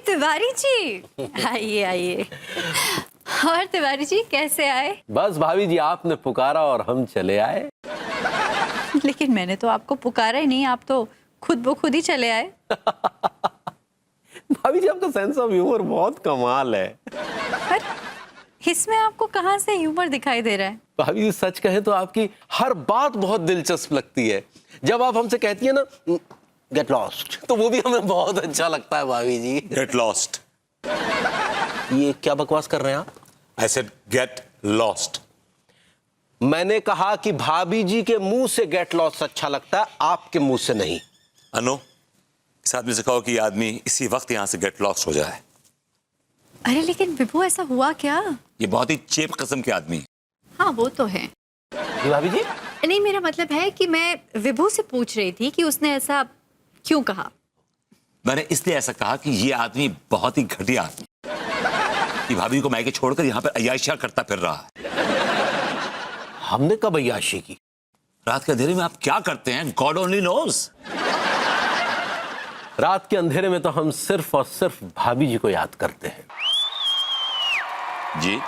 तिवारी जी, आइए आइए। और तिवारी जी कैसे आए? बस भाभी जी, आपने पुकारा और हम चले आए। लेकिन मैंने तो आपको पुकारा ही नहीं, आप तो खुद ब खुद ही चले आए। भाभी जी, आपका सेंस ऑफ ह्यूमर बहुत कमाल है। पर इसमें आपको कहाँ से ह्यूमर दिखाई दे रहा है? भाभी जी, सच कहें तो आपकी हर बात बहुत दिलचस्प लगती है। जब आप हमसे कहती है ना गेट लॉस्ट, तो वो भी हमें बहुत अच्छा लगता है भाभी जी। Get lost. ये क्या बकवास कर रहे हैं आप? I said get lost. मैंने कहा कि भाभी जी के मुंह से गेट लॉस्ट अच्छा लगता है, आपके मुंह से नहीं। अनु, इस आदमी से कहो कि ये आदमी इसी वक्त यहां से गेट लॉस्ट हो जाए। अरे लेकिन विभू, ऐसा हुआ क्या? ये बहुत ही चीप किस्म के आदमी है। हाँ वो तो है। जी भाभी जी, नहीं, मेरा मतलब है कि मैं विभू से पूछ रही थी कि उसने ऐसा क्यों कहा। मैंने इसलिए ऐसा कहा कि ये आदमी बहुत ही घटिया आदमी कि भाभी को मायके छोड़कर यहां पर अय्याशियां करता फिर रहा है। हमने कब अय्याशी की? रात के अंधेरे में आप क्या करते हैं, गॉड ओनली नोज। रात के अंधेरे में तो हम सिर्फ और सिर्फ भाभी जी को याद करते हैं। जी,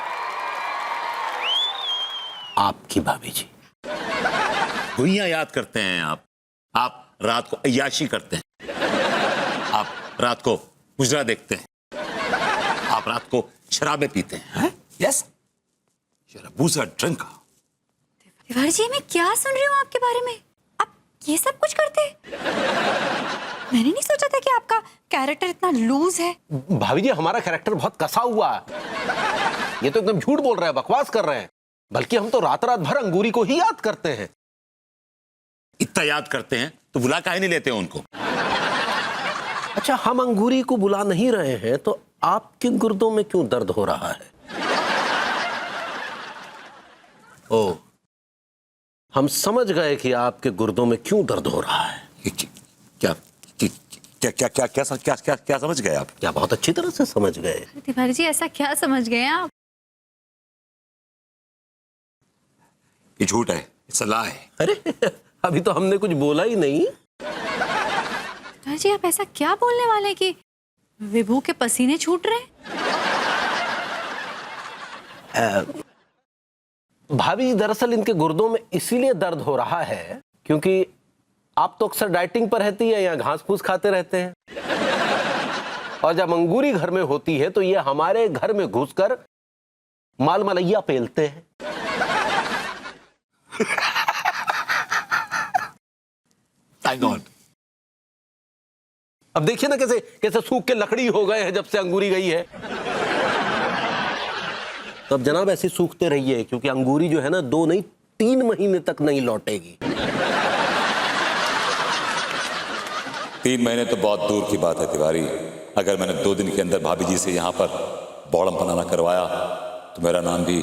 आपकी भाभी जी। दुनिया याद करते हैं आप रात को अय्याशी करते हैं, आप रात को गुजरा देखते हैं, आप रात को शराबें पीते हैं। Yes, boozer drinker. Tiwari ji, मैं क्या सुन रही हूँ आपके बारे में? आप ये सब कुछ करते हैं? मैंने नहीं सोचा था कि आपका कैरेक्टर इतना लूज है। भाभी जी, हमारा कैरेक्टर बहुत कसा हुआ है। ये तो एकदम झूठ बोल रहे हैं, बकवास कर रहे हैं। बल्कि हम तो रात रात भर अंगूरी को ही याद करते हैं। इतना याद करते हैं तो बुला काहे नहीं लेते उनको? अच्छा, हम अंगूरी को बुला नहीं रहे हैं तो आपके गुर्दों में क्यों दर्द हो रहा है? ओ, हम समझ गए कि आपके गुर्दों में क्यों दर्द हो रहा है। क्या क्या क्या क्या क्या क्या क्या क्या समझ गए आप? क्या बहुत अच्छी तरह से समझ गए। तिवारी जी, ऐसा क्या समझ गए आप? ये झूठ है, इट्स अ लाई। अरे अभी तो हमने कुछ बोला ही नहीं। तिवारी जी, आप ऐसा क्या बोलने वाले हैं कि विभू के पसीने छूट रहे हैं? भाभी जी, दरअसल इनके गुर्दों में इसीलिए दर्द हो रहा है क्योंकि आप तो अक्सर डाइटिंग पर रहती है या घास फूस खाते रहते हैं, और जब अंगूरी घर में होती है तो ये हमारे घर में घुसकर माल मलैया पेलते हैं। Thank God. अब देखिए ना कैसे कैसे सूख के लकड़ी हो गए हैं जब से अंगूरी गई है। तो अब जनाब ऐसे सूखते रहिए, क्योंकि अंगूरी जो है ना 2 नहीं 3 महीने तक नहीं लौटेगी। 3 महीने तो बहुत दूर की बात है तिवारी। अगर मैंने 2 दिन के अंदर भाभी जी से यहाँ पर बौड़म बनाना करवाया तो मेरा नाम भी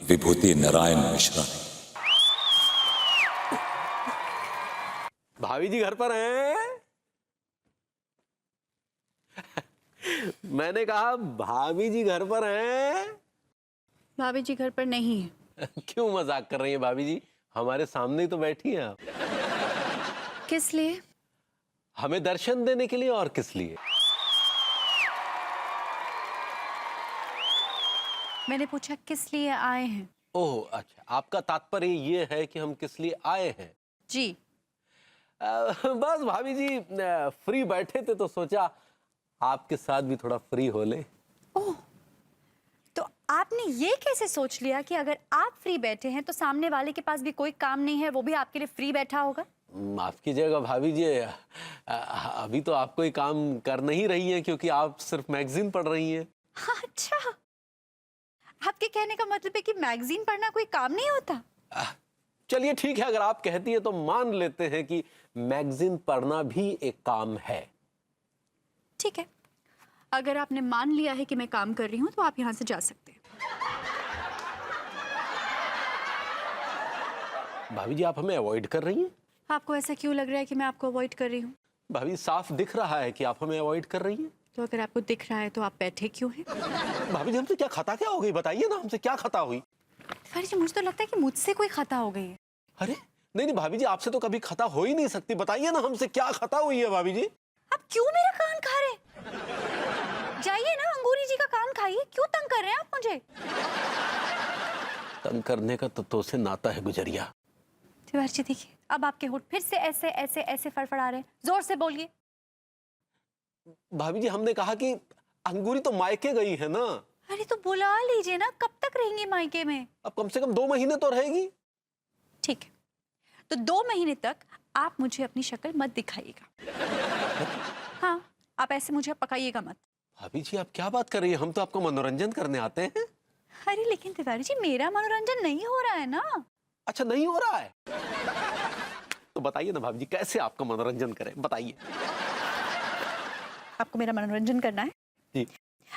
विभूति नारायण मिश्रा नहीं। भाभी जी घर पर हैं? मैंने कहा भाभी जी घर पर हैं? भाभी जी घर पर नहीं है। क्यों मजाक कर रही हैं भाभी जी? हमारे सामने ही तो बैठी हैं आप। किस लिए? हमें दर्शन देने के लिए, और किस लिए? मैंने पूछा किस लिए आए हैं। ओह अच्छा, आपका तात्पर्य ये है कि हम किस लिए आए हैं? जी। बस भाभी जी, फ्री बैठे थे तो सोचा आपके साथ भी थोड़ा फ्री हो ले। ओह, तो आपने ये कैसे सोच लिया कि अगर आप फ्री बैठे हैं तो सामने वाले के पास भी कोई काम नहीं है, वो भी आपके लिए फ्री बैठा होगा? माफ कीजिएगा भाभी जी, अभी तो आप कोई काम कर नहीं रही हैं क्योंकि आप सिर्फ मैगजीन पढ़ रही हैं। अच्छा, आपके कहने का मतलब है कि मैगजीन पढ़ना कोई काम नहीं होता? चलिए ठीक है, अगर आप कहती हैं तो मान लेते हैं कि मैगजीन पढ़ना भी एक काम है। ठीक है, अगर आपने मान लिया है कि मैं काम कर रही हूं तो आप यहां से जा सकते हैं। भाभी जी, आप हमें अवॉइड कर रही हैं? आपको ऐसा क्यों लग रहा है कि मैं आपको अवॉइड कर रही हूँ? भाभी, साफ दिख रहा है कि आप हमें अवॉइड कर रही हैं। तो अगर आपको दिख रहा है तो आप बैठे क्यों हैं? भाभी जी, हमसे क्या खता क्या हो गई? बताइए ना, हमसे क्या खता हुई? अरे जी, मुझे तो लगता है कि मुझसे कोई खता हो गई है। अरे नहीं नहीं भाभी जी, आपसे तो कभी खता हो ही नहीं सकती। बताइए ना, हमसे क्या खता हुई है भाभी जी? आप क्यों मेरा कान खा रहे हैं? पान खाइए, क्यों तंग कर रहे हैं आप मुझे? तंग करने का तो से नाता है गुजरिया। तिवारी जी देखिए, अब आपके होंठ फिर से ऐसे ऐसे ऐसे फड़फड़ा रहे हैं, जोर से बोलिए। भाभी जी, हमने कहा कि अंगूरी तो मायके गई है ना। अरे तो बुला लीजिए ना, कब तक रहेंगी मायके में? अब कम से कम 2 महीने तो रहेगी। ठीक है, तो 2 महीने तक आप मुझे अपनी शक्ल मत दिखाइएगा। हाँ, आप ऐसे मुझे पकाइएगा मत। भाभी जी, आप क्या बात कर रही हैं? हम तो आपको मनोरंजन करने आते हैं। अरे लेकिन तिवारी जी, मेरा मनोरंजन नहीं हो रहा है ना। अच्छा, नहीं हो रहा है? तो बताइए ना भाभी जी, कैसे आपका मनोरंजन करें, बताइए। आपको मेरा मनोरंजन करना है? जी।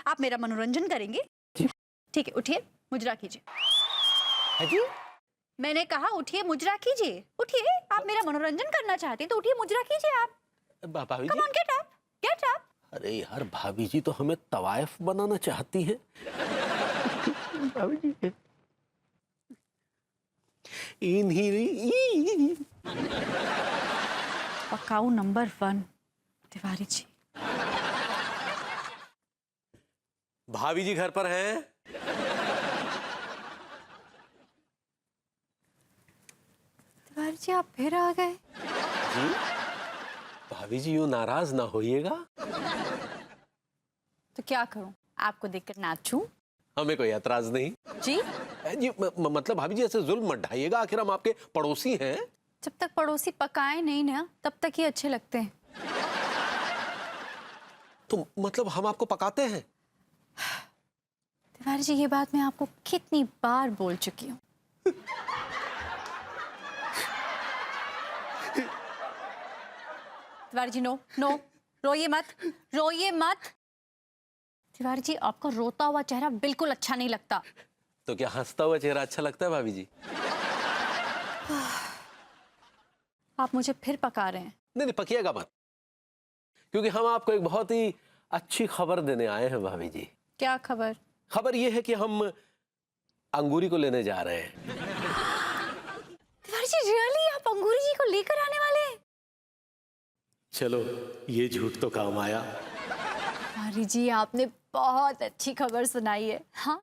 आप मेरा मनोरंजन करेंगे? जी। ठीक है, उठिए, मुजरा कीजिए। है जी? मैंने कहा उठिए, मुजरा कीजिए। उठिए, आप मेरा मनोरंजन करना चाहते हैं तो उठिए, मुजरा कीजिए आप। भाभी कम जी। On, get up, get up. अरे यार, भाभी जी तो हमें तवायफ बनाना चाहती हैं। भाभी जी। पकाऊ नंबर 1 तिवारी जी। भाभी जी घर पर हैं? तिवारी जी, आप फिर आ गए। जी। भाभी जी, यूं नाराज ना होइएगा। तो क्या करूं, आपको देखकर नाचूं? हमें कोई एतराज नहीं। जी। जी, मतलब भाभी जी, ऐसे जुल्म मत ढाइएगा, आखिर हम आपके पड़ोसी हैं। जब तक पड़ोसी पकाए नहीं ना, तब तक ही अच्छे लगते हैं। तो मतलब हम आपको पकाते हैं? तिवारी जी, ये बात मैं आपको कितनी बार बोल चुकी हूँ। तिवारी जी, नो नो, रोइए मत, रोइए मत। तिवारी जी, आपका रोता हुआ चेहरा बिल्कुल अच्छा नहीं लगता। तो क्या हंसता हुआ चेहरा अच्छा लगता है भाभी जी? आप मुझे फिर पका रहे हैं। नहीं नहीं, पकिएगा मत, क्योंकि हम आपको एक बहुत ही अच्छी खबर देने आए हैं भाभी जी। क्या खबर? खबर यह है कि हम अंगूरी को लेने जा रहे हैं। तिवारी जी, रियली आप अंगूरी जी को लेकर आने वाले हैं? चलो, ये झूठ तो काम आया। तिवारी जी, आपने बहुत अच्छी खबर सुनाई है। हाँ,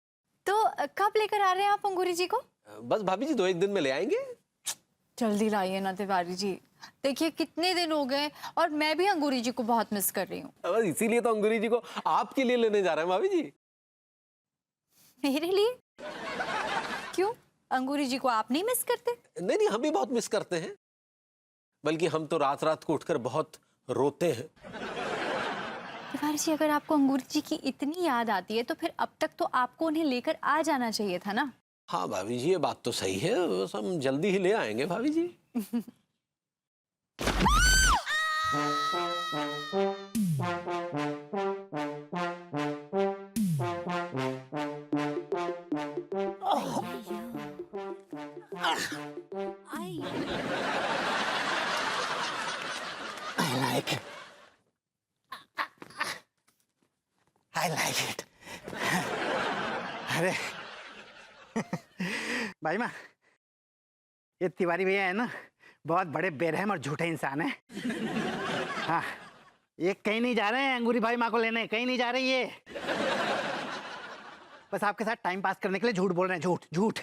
तो कब लेकर आ रहे हैं आप अंगूरी जी को? बस भाभी जी, 2-1 दिन में ले आएंगे। जल्दी लाइए ना तिवारी जी। देखिए, कितने दिन हो गए और मैं भी अंगूरी जी को बहुत मिस कर रही हूँ। बस इसीलिए तो अंगूरी जी को आपके लिए लेने जा रहे हैं भाभी जी। मेरे लिए? क्यों, अंगूरी जी को आप नहीं मिस करते? नहीं नहीं, हम भी बहुत मिस करते हैं, बल्कि हम तो रात रात को उठकर बहुत रोते हैं। तिवारी जी, अगर आपको अंगूरी जी की इतनी याद आती है तो फिर अब तक तो आपको उन्हें लेकर आ जाना चाहिए था ना। हाँ भाभी जी, ये बात तो सही है, बस हम जल्दी ही ले आएंगे भाभी जी। I like it. अरे भाई माँ, ये तिवारी भैया है ना, बहुत बड़े बेरहम और झूठे इंसान है। हाँ, ये कहीं नहीं जा रहे हैं अंगूरी भाई माँ को लेने, कहीं नहीं जा रही ये। बस आपके साथ टाइम पास करने के लिए झूठ बोल रहे हैं, झूठ झूठ।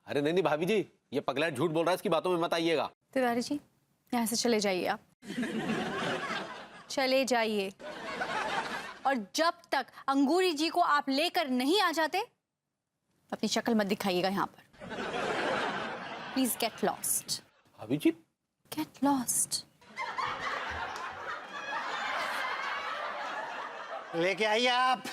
अरे नहीं नहीं भाभी जी, ये पगला झूठ बोल रहा है, इसकी बातों में मत आइएगा। तिवारी जी, यहाँ से चले जाइए आप। चले जाइए, और जब तक अंगूरी जी को आप लेकर नहीं आ जाते, अपनी शक्ल मत दिखाइएगा यहाँ पर। Please get lost. भाभी जी, गेट लॉस्ट। लेके आइए आप।